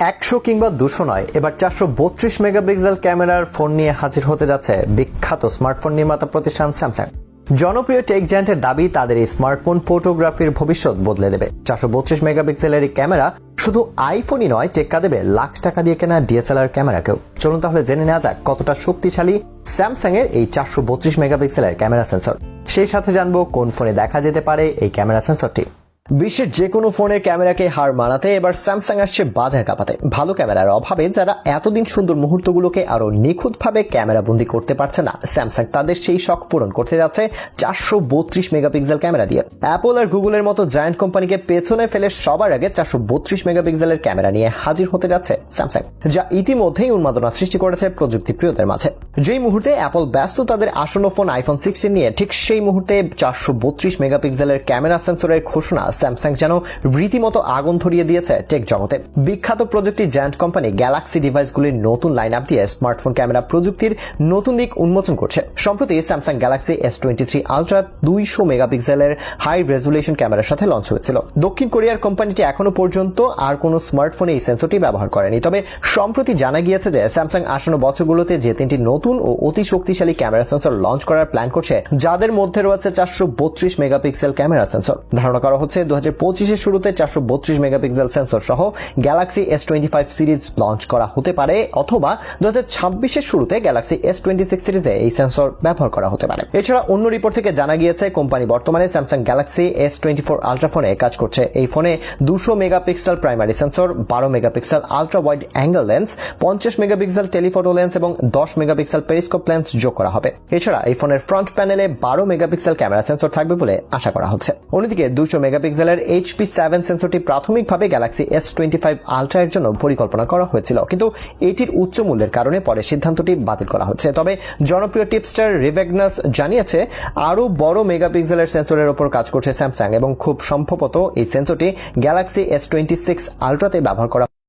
100 কিংবা 200 নয়, এবার 432 মেগাপিক্সেল ক্যামেরার ফোন নিয়ে হাজির হতে যাচ্ছে বিখ্যাত স্মার্টফোন নির্মাতা প্রতিষ্ঠান স্যামসাং। জনপ্রিয় টেক জায়ান্টের দাবি তাদের এই স্মার্টফোন ফটোগ্রাফির ভবিষ্যৎ বদলে দেবে। 432 মেগাপিক্সেলের এই ক্যামেরা শুধু আইফোনই নয়, টেক্কা দেবে লাখ টাকা দিয়ে কেনা ডিএসএলআর ক্যামেরাকেও। চলুন তাহলে জেনে নেওয়া যাক কতটা শক্তিশালী স্যামসাং এর এই 432 মেগাপিক্সেলের ক্যামেরা সেন্সর। সেই সাথে জানবো কোন ফোনে দেখা যেতে পারে এই ক্যামেরা সেন্সরটি। বিশ্বের যে কোনো ফোনের ক্যামেরাকে হার মানাতে এবার স্যামসাং আসছে বাজার কাঁপাতে। ভালো ক্যামেরার অভাবে যারা এতদিন সুন্দর মুহূর্তগুলোকে আরো নিখুঁতভাবে ক্যামেরা বন্দী করতে পারছে না, স্যামসাং তাদের সেই শখ পূরণ করতে যাচ্ছে 432 মেগাপিক্সেল ক্যামেরা দিয়ে। অ্যাপল আর গুগলের মতো জায়ান্ট কোম্পানিকে পেছনে ফেলে সবার আগে 432 মেগাপিক্সেলের ক্যামেরা নিয়ে হাজির হতে যাচ্ছে স্যামসাং, যা ইতিমধ্যেই উন্মাদনা সৃষ্টি করেছে প্রযুক্তি প্রিয়দের মাঝে। যেই মুহূর্তে অ্যাপল ব্যস্ত তাদের আসন্ন ফোন আইফোন 16 নিয়ে, ঠিক সেই মুহূর্তে 432 মেগাপিক্সেলের ক্যামেরা সেন্সরের ঘোষণা স্যামসাং যেন রীতিমতো আগুন ধরিয়ে দিয়েছে টেক জগতে। বিখ্যাত প্রযুক্তি জায়ান্ট কোম্পানি গ্যালাক্সি ডিভাইসগুলির নতুন লাইন আপ দিয়ে স্মার্টফোন ক্যামেরা প্রযুক্তির নতুন দিক উন্মোচন করছে। সম্প্রতি স্যামসাং গ্যালাক্সি S23 আলট্রা 200 মেগাপিক্সেলের হাই রেজুলেশন ক্যামেরার সাথে লঞ্চ হয়েছিল। দক্ষিণ কোরিয়ার কোম্পানিটি এখনো পর্যন্ত আর কোনো স্মার্টফোনে এই সেন্সরটি ব্যবহার করেনি, তবে সম্প্রতি জানা গিয়েছে যে স্যামসাং আসন্ন বছরগুলোতে যে 3টি নতুন ও অতি শক্তিশালী ক্যামেরা সেন্সর লঞ্চ করার প্ল্যান করছে, যাদের মধ্যে রয়েছে 432 মেগাপিক্সেল ক্যামেরা সেন্সর। ধারণা করা হচ্ছে 2025 শুরুতে 432 মেগাপিক্সেল সেন্সর সহ গ্যালাক্সি S25 সিরিজ লঞ্চ করা হতে পারে, অথবা 2026 শুরুতে গ্যালাক্সি S26 সিরিজে এই সেন্সর ব্যবহার করা হতে পারে। এছাড়া অন্য রিপোর্ট থেকে জানা গিয়েছে কোম্পানি বর্তমানে স্যামসাং গ্যালাক্সি S24 আলট্রা ফোনে কাজ করছে। এই ফোনে 200 megapixel primary sensor, 12 megapixel ultra wide angle lens, 50 megapixel telephoto lens এবং 10 মেগাপিক্সেল পেরিস্কোপ লেন্স যোগ করা হবে। এছাড়া এই ফোনের ফ্রন্ট প্যানেলে 12 মেগাপিক্সেল ক্যামেরা সেন্সর থাকবে বলে আশা করা হচ্ছে। অন্যদিকে 200 মেগাপিক্সেলের HP7 সেন্সরটি প্রাথমিকভাবে গ্যালাক্সি S25 আলট্রা এর জন্য পরিকল্পনা করা হয়েছিল, কিন্তু এটির উচ্চ মূল্যের কারণে পরে সিদ্ধান্তটি বাতিল করা হচ্ছে। তবে জনপ্রিয় টিপস্টার রিভেগনাস জানিয়েছে আরো বড় মেগাপিক্সেলের সেন্সরের উপর কাজ করছে স্যামসাং এবং খুব সম্ভবত এই সেন্সরটি গ্যালাক্সি S26 আলট্রাতে ব্যবহার করা